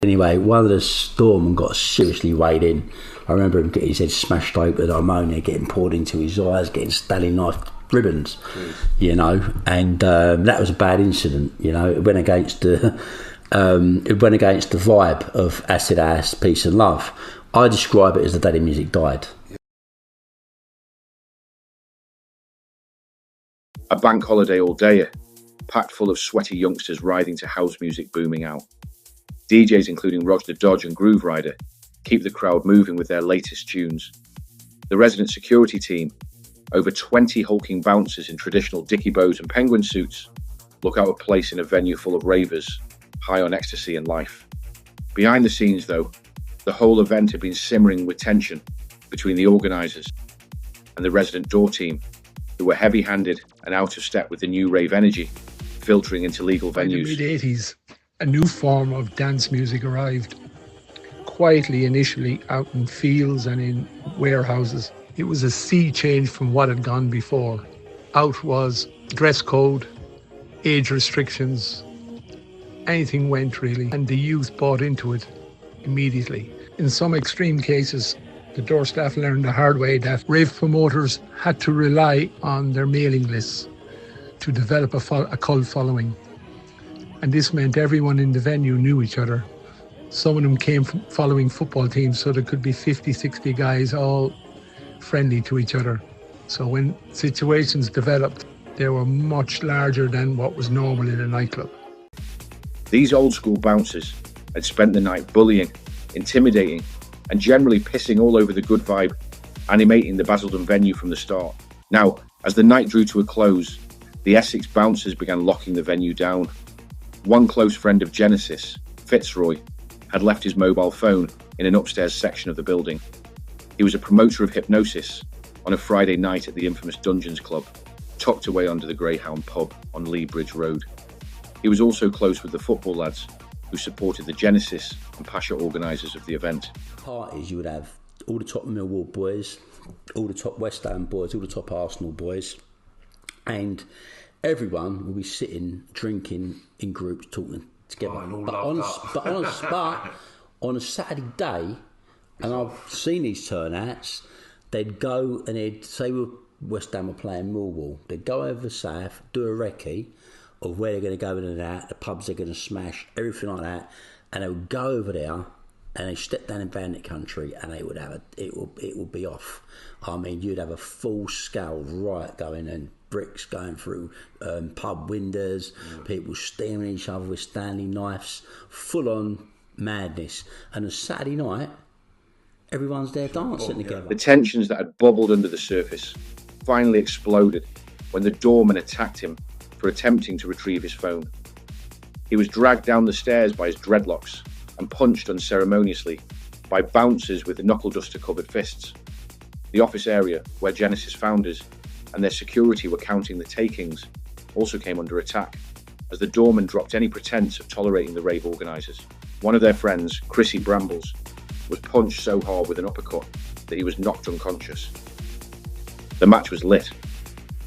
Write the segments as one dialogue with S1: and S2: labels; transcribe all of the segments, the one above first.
S1: Anyway, one of the storemen got seriously weighed in. I remember him getting his head smashed open with ammonia, getting poured into his eyes, getting Stanley knife ribbons, you know, and that was a bad incident, you know. It went against the vibe of acid house, peace and love. I describe it as the day the music died.
S2: A bank holiday all day, packed full of sweaty youngsters riding to house music booming out. DJs including Roger the Dodge and Groove Rider keep the crowd moving with their latest tunes. The resident security team, over 20 hulking bouncers in traditional dicky bows and penguin suits, look out of place in a venue full of ravers, high on ecstasy and life. Behind the scenes though, the whole event had been simmering with tension between the organisers and the resident door team, who were heavy-handed and out of step with the new rave energy filtering into legal venues.
S3: In the mid-80s, a new form of dance music arrived, quietly initially out in fields and in warehouses. It was a sea change from what had gone before. Out was dress code, age restrictions, anything went really, and the youth bought into it immediately. In some extreme cases, the door staff learned the hard way that rave promoters had to rely on their mailing lists to develop a cult following. And this meant everyone in the venue knew each other. Some of them came from following football teams, so there could be 50, 60 guys all friendly to each other. So when situations developed, they were much larger than what was normal in a nightclub.
S2: These old school bouncers had spent the night bullying, intimidating, and generally pissing all over the good vibe, animating the Basildon venue from the start. Now, as the night drew to a close, the Essex bouncers began locking the venue down. One close friend of Genesis, Fitzroy, had left his mobile phone in an upstairs section of the building. He was a promoter of hypnosis on a Friday night at the infamous Dungeons Club, tucked away under the Greyhound pub on Lee Bridge Road. He was also close with the football lads who supported the Genesis and Pasha organisers of the event.
S1: Parties, you would have all the top Millwall boys, all the top West Ham boys, all the top Arsenal boys, and everyone will be sitting, drinking in groups, talking together. But on a Saturday day, and I've seen these turnouts, they'd go and they'd say West Ham were playing Millwall. They'd go over south, do a recce of where they're going to go in and out, the pubs they're going to smash, everything like that, and they would go over there and they step down in Bandit Country and they would have it would be off. I mean, you'd have a full scale riot going and bricks going through pub windows, people staring at each other with Stanley knives, full on madness. And on Saturday night, everyone's there dancing together.
S2: The tensions that had bubbled under the surface finally exploded when the doorman attacked him for attempting to retrieve his phone. He was dragged down the stairs by his dreadlocks and punched unceremoniously by bouncers with knuckle duster covered fists. The office area where Genesis founders and their security were counting the takings also came under attack as the doorman dropped any pretense of tolerating the rave organisers. One of their friends, Chrissy Brambles, was punched so hard with an uppercut that he was knocked unconscious. The match was lit.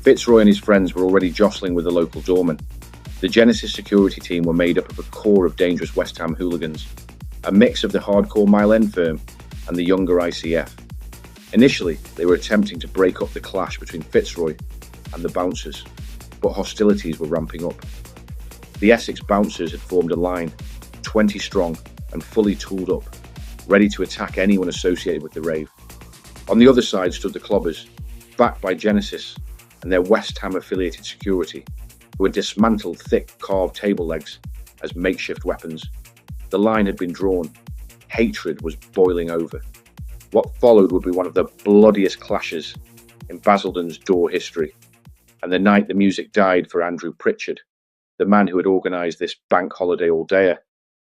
S2: Fitzroy and his friends were already jostling with the local doorman. The Genesis security team were made up of a core of dangerous West Ham hooligans, a mix of the hardcore Mile End firm and the younger ICF. Initially, they were attempting to break up the clash between Fitzroy and the bouncers, but hostilities were ramping up. The Essex bouncers had formed a line, 20 strong and fully tooled up, ready to attack anyone associated with the rave. On the other side stood the clobbers, backed by Genesis and their West Ham affiliated security, who had dismantled thick carved table legs as makeshift weapons. The line had been drawn. Hatred was boiling over. What followed would be one of the bloodiest clashes in Basildon's door history, and the night the music died for Andrew Pritchard, the man who had organised this bank holiday all-dayer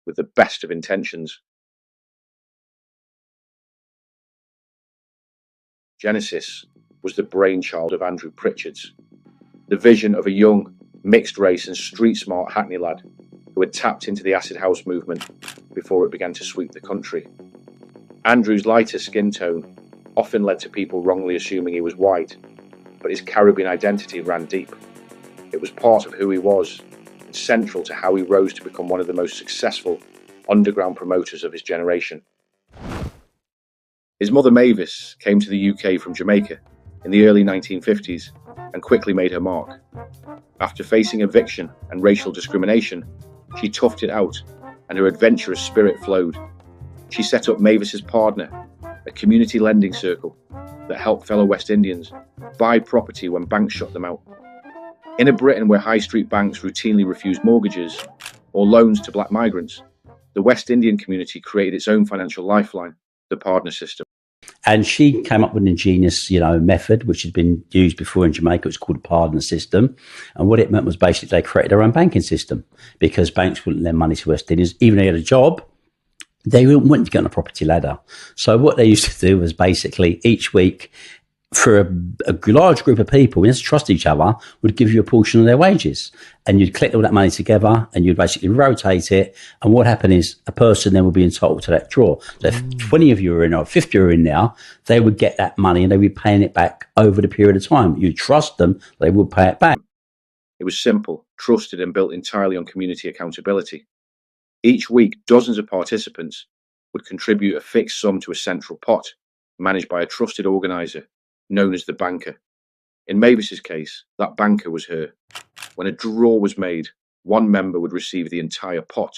S2: with the best of intentions. Genesis was the brainchild of Andrew Pritchard's, the vision of a young, mixed-race and street-smart Hackney lad who had tapped into the acid house movement before it began to sweep the country. Andrew's lighter skin tone often led to people wrongly assuming he was white, but his Caribbean identity ran deep. It was part of who he was and central to how he rose to become one of the most successful underground promoters of his generation. His mother Mavis came to the UK from Jamaica in the early 1950s and quickly made her mark. After facing eviction and racial discrimination, she toughed it out and her adventurous spirit flowed. She set up Mavis's Partner, a community lending circle that helped fellow West Indians buy property when banks shut them out. In a Britain where high street banks routinely refused mortgages or loans to black migrants, the West Indian community created its own financial lifeline, the Partner system.
S1: And she came up with an ingenious, method which had been used before in Jamaica. It was called a Partner system. And what it meant was basically they created their own banking system because banks wouldn't lend money to West Indians. Even though they had a job, they wouldn't get on a property ladder. So what they used to do was basically each week, for a large group of people, we just trust each other, would give you a portion of their wages. And you'd collect all that money together and you'd basically rotate it. And what happened is a person then would be entitled to that draw. So if 20 of you are in or 50 are in now, they would get that money and they would be paying it back over the period of time. You trust them, they would pay it back.
S2: It was simple, trusted and built entirely on community accountability. Each week, dozens of participants would contribute a fixed sum to a central pot, managed by a trusted organiser known as the banker. In Mavis's case, that banker was her. When a draw was made, one member would receive the entire pot,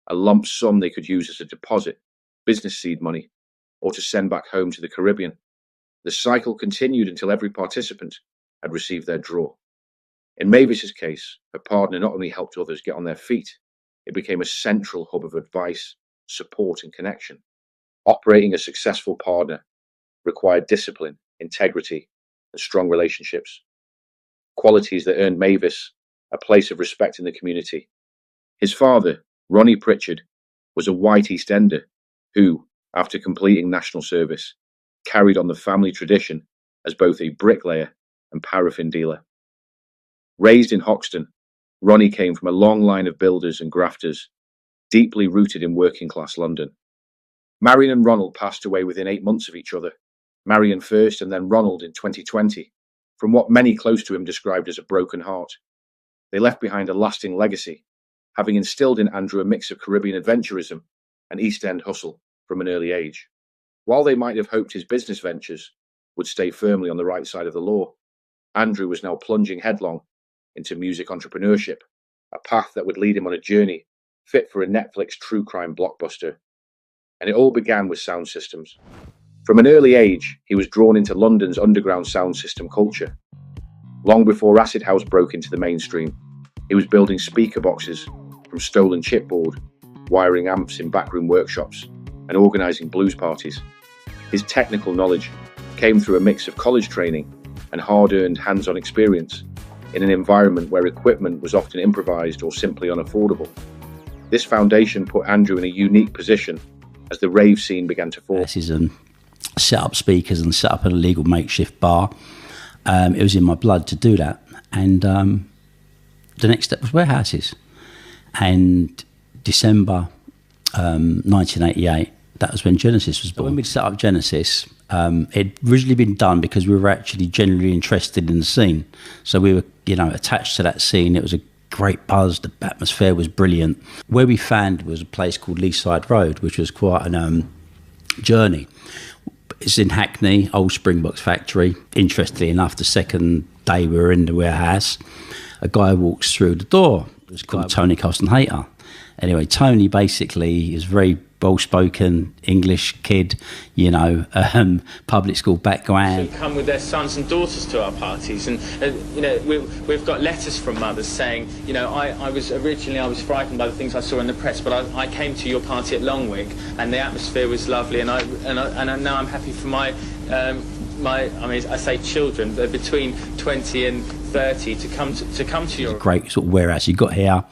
S2: a lump sum they could use as a deposit, business seed money, or to send back home to the Caribbean. The cycle continued until every participant had received their draw. In Mavis's case, her partner not only helped others get on their feet, it became a central hub of advice, support and connection. Operating a successful partner required discipline, integrity and strong relationships, qualities that earned Mavis a place of respect in the community. His father, Ronnie Pritchard, was a white East Ender who, after completing national service, carried on the family tradition as both a bricklayer and paraffin dealer. Raised in Hoxton, Ronnie came from a long line of builders and grafters, deeply rooted in working class London. Marion and Ronald passed away within 8 months of each other, Marion first and then Ronald in 2020, from what many close to him described as a broken heart. They left behind a lasting legacy, having instilled in Andrew a mix of Caribbean adventurism and East End hustle from an early age. While they might have hoped his business ventures would stay firmly on the right side of the law, Andrew was now plunging headlong into music entrepreneurship, a path that would lead him on a journey fit for a Netflix true crime blockbuster. And it all began with sound systems. From an early age, he was drawn into London's underground sound system culture. Long before Acid House broke into the mainstream, he was building speaker boxes from stolen chipboard, wiring amps in backroom workshops, and organising blues parties. His technical knowledge came through a mix of college training and hard-earned hands-on experience in an environment where equipment was often improvised or simply unaffordable. This foundation put Andrew in a unique position as the rave scene began to form.
S1: Set up speakers and set up an illegal makeshift bar. It was in my blood to do that. And the next step was warehouses. And December 1988, that was when Genesis was born. When we set up Genesis, it had originally been done because we were actually genuinely interested in the scene. So we were, attached to that scene. It was a great buzz. The atmosphere was brilliant. Where we found was a place called Leaside Road, which was quite an journey. It's in Hackney, old Springboks factory. Interestingly enough, the second day we were in the warehouse, a guy walks through the door. It was called Tony Costenhater. Anyway, Tony basically is very well-spoken English kid, public school background.
S4: Come with their sons and daughters to our parties, and we've got letters from mothers saying, I was frightened by the things I saw in the press, but I came to your party at Longwick, and the atmosphere was lovely, and now I'm happy for my I say children, they're between 20 and 30 to come to your
S1: great sort of warehouse you got here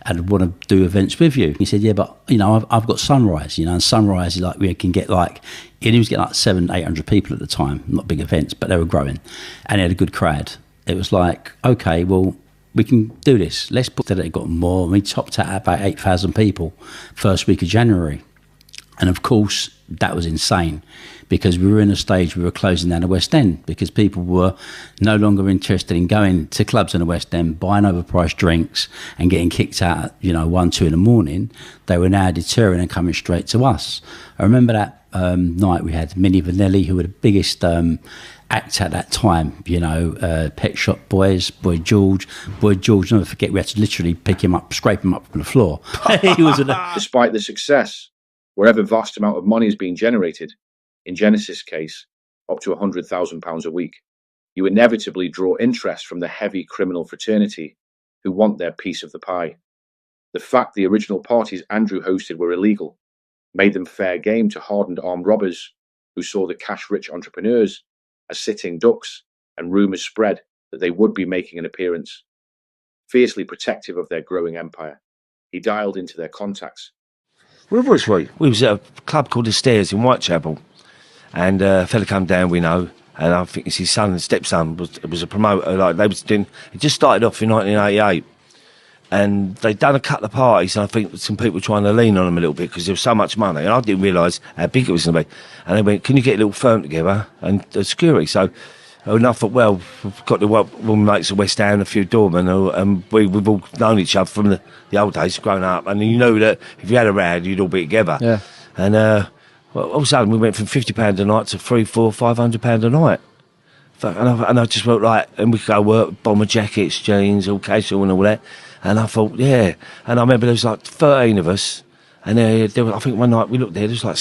S1: and want to do events with you. He said, yeah, but I've got Sunrise, and Sunrise is we can get and he was getting 700-800 people at the time, not big events, but they were growing, and he had a good crowd. It was okay, well, we can do this. Let's put that. It got more. We topped out at about 8,000 people first week of January. And of course, that was insane, because we were in a stage we were closing down the West End, because people were no longer interested in going to clubs in the West End, buying overpriced drinks and getting kicked out at, 1, 2 in the morning. They were now deterring and coming straight to us. I remember that night we had Milli Vanilli, who were the biggest act at that time, Pet Shop Boys, Boy George, never forget, we had to literally pick him up, scrape him up from the floor. He was
S2: Despite the success, wherever vast amount of money is being generated, in Genesis' case, up to £100,000 a week, you inevitably draw interest from the heavy criminal fraternity who want their piece of the pie. The fact the original parties Andrew hosted were illegal made them fair game to hardened armed robbers who saw the cash-rich entrepreneurs as sitting ducks, and rumours spread that they would be making an appearance. Fiercely protective of their growing empire, he dialed into their contacts.
S5: Where was we? We was at a club called The Stairs in Whitechapel, and a fella come down we know, and I think it's his son and stepson was a promoter. Like they was doing, it just started off in 1988, and they'd done a couple of parties, and I think some people were trying to lean on them a little bit because there was so much money, and I didn't realise how big it was going to be. And they went, "Can you get a little firm together and security?" So. And I thought, well, we've got the woman mates of West Ham, a few doormen, and we've all known each other from the old days, grown up, and you know that if you had a round, you'd all be together. Yeah. And well, all of a sudden, we went from £50 a night to £300, £400, £500 a night. And I just felt like, and we could go work, bomber jackets, jeans, all casual and all that. And I thought, yeah. And I remember there was like 13 of us, and there was, I think one night we looked there was like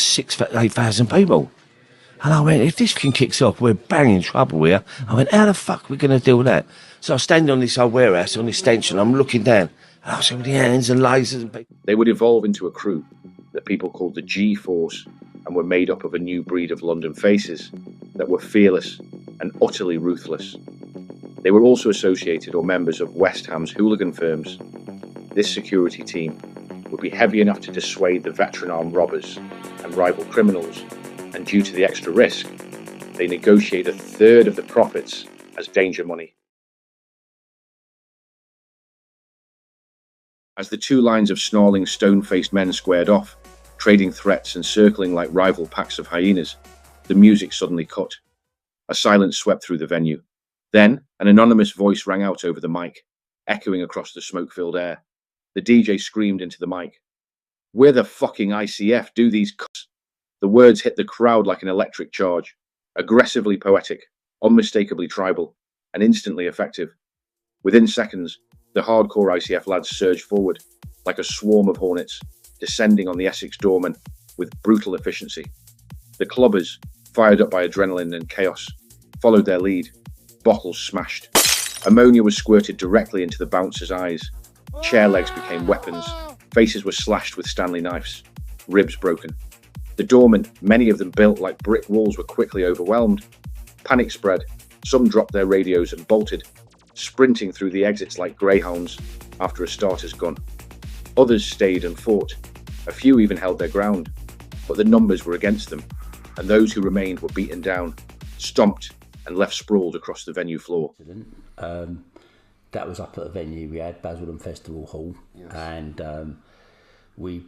S5: 8,000 people. And I went, if this thing kicks off, we're banging trouble here. I went, how the fuck are we going to deal with that? So I was standing on this old warehouse, on this extension, I'm looking down, and I was with the hands and lasers and people.
S2: They would evolve into a crew that people called the G-Force, and were made up of a new breed of London faces that were fearless and utterly ruthless. They were also associated or members of West Ham's hooligan firms. This security team would be heavy enough to dissuade the veteran armed robbers and rival criminals, and due to the extra risk, they negotiate a third of the profits as danger money. As the two lines of snarling, stone-faced men squared off, trading threats and circling like rival packs of hyenas, the music suddenly cut. A silence swept through the venue. Then, an anonymous voice rang out over the mic, echoing across the smoke-filled air. The DJ screamed into the mic, "We're the fucking ICF, do these cunts." The words hit the crowd like an electric charge, aggressively poetic, unmistakably tribal, and instantly effective. Within seconds, the hardcore ICF lads surged forward, like a swarm of hornets, descending on the Essex doorman with brutal efficiency. The clubbers, fired up by adrenaline and chaos, followed their lead, bottles smashed. Ammonia was squirted directly into the bouncers' eyes. Chair legs became weapons. Faces were slashed with Stanley knives. Ribs broken. The doormen, many of them built like brick walls, were quickly overwhelmed. Panic spread. Some dropped their radios and bolted, sprinting through the exits like greyhounds after a starter's gun. Others stayed and fought. A few even held their ground. But the numbers were against them, and those who remained were beaten down, stomped, and left sprawled across the venue floor.
S1: That was up at a venue we had, Basildon Festival Hall, yes. And we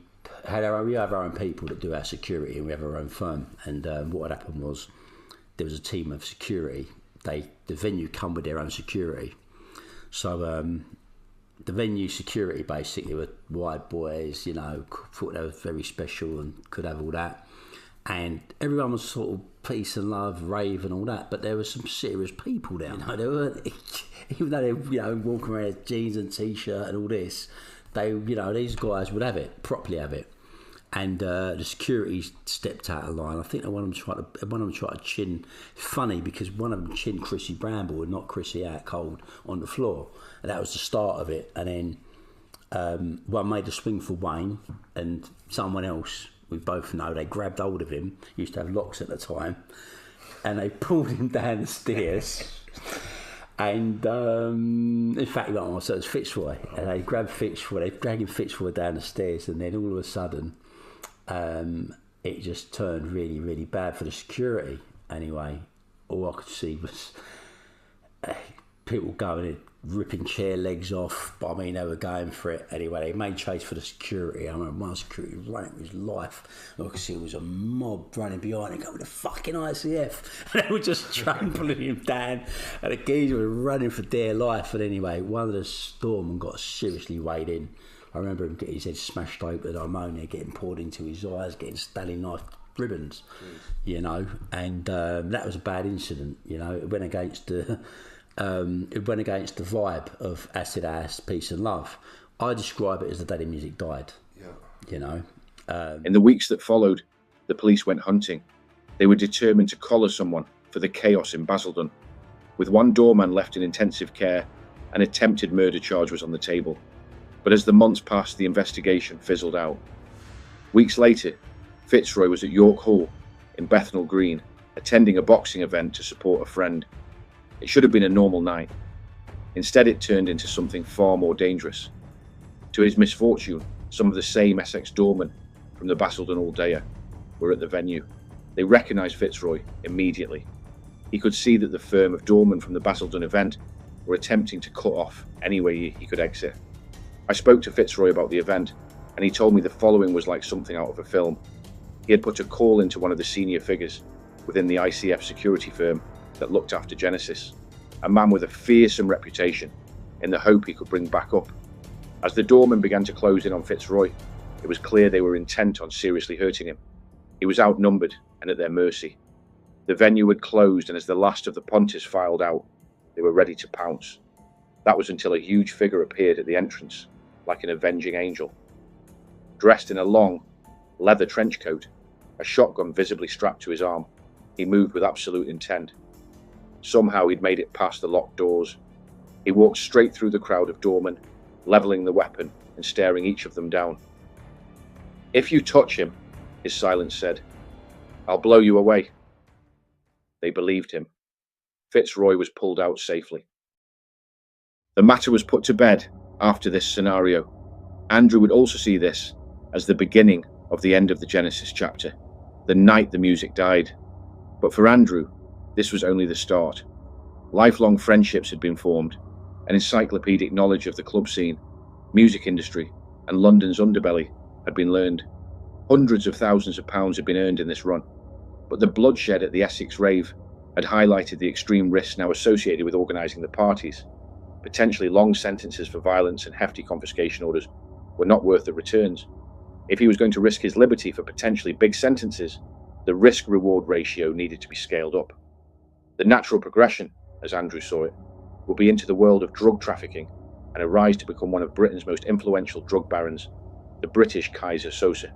S1: have our own people that do our security, and we have our own firm. And what had happened was there was a team of security. The venue come with their own security. So the venue security basically were white boys, thought they were very special and could have all that. And everyone was sort of peace and love, rave and all that, but there were some serious people there. They weren't, even though they walking around with jeans and t-shirt and all this, they these guys would have it, properly have it. And the security stepped out of line. I think one of them tried to chin. Funny because one of them chinned Chrissy Bramble and knocked Chrissy out cold on the floor, and that was the start of it. And then one made a swing for Wayne, and someone else, we both know, they grabbed hold of him. He used to have locks at the time, and they pulled him down the stairs. And in fact, he went on, so it was Fitzroy, and they grabbed Fitzroy, they dragged Fitzroy down the stairs, and then all of a sudden, it just turned really, really bad for the security. Anyway, all I could see was people going in, ripping chair legs off. But I mean, they were going for it anyway. They made chase for the security. I remember one security running for his life. I could see it was a mob running behind him, going with the fucking ICF. And they were just trampling him down. And the geezer was running for dear life. And anyway, one of the storemen got seriously weighed in. I remember him getting his head smashed open, ammonia getting poured into his eyes, getting Stalin knife ribbons, you know. And that was a bad incident, you know. It went against the vibe of acid house, peace and love. I describe it as the day the music died. You know.
S2: In the weeks that followed, the police went hunting. They were determined to collar someone for the chaos in Basildon. With one doorman left in intensive care, an attempted murder charge was on the table. But as the months passed, the investigation fizzled out. Weeks later, Fitzroy was at York Hall in Bethnal Green, attending a boxing event to support a friend. It should have been a normal night. Instead, it turned into something far more dangerous. To his misfortune, some of the same Essex doormen from the Basildon All-Dayer were at the venue. They recognised Fitzroy immediately. He could see that the firm of doormen from the Basildon event were attempting to cut off any way he could exit. I spoke to Fitzroy about the event, and he told me the following was like something out of a film. He had put a call into one of the senior figures within the ICF security firm that looked after Genesis, a man with a fearsome reputation, in the hope he could bring back up. As the doormen began to close in on Fitzroy, it was clear they were intent on seriously hurting him. He was outnumbered and at their mercy. The venue had closed, and as the last of the punters filed out, they were ready to pounce. That was until a huge figure appeared at the entrance, like an avenging angel. Dressed in a long, leather trench coat, a shotgun visibly strapped to his arm, he moved with absolute intent. Somehow he'd made it past the locked doors. He walked straight through the crowd of doormen, levelling the weapon and staring each of them down. "If you touch him," his silence said, "I'll blow you away." They believed him. Fitzroy was pulled out safely. The matter was put to bed after this scenario. Andrew would also see this as the beginning of the end of the Genesis chapter, the night the music died. But for Andrew, this was only the start. Lifelong friendships had been formed, an encyclopedic knowledge of the club scene, music industry, and London's underbelly had been learned. Hundreds of thousands of pounds had been earned in this run. But the bloodshed at the Essex Rave had highlighted the extreme risks now associated with organising the parties. Potentially long sentences for violence and hefty confiscation orders were not worth the returns. If he was going to risk his liberty for potentially big sentences, the risk-reward ratio needed to be scaled up. The natural progression, as Andrew saw it, would be into the world of drug trafficking and a rise to become one of Britain's most influential drug barons, the British Kaiser Soze.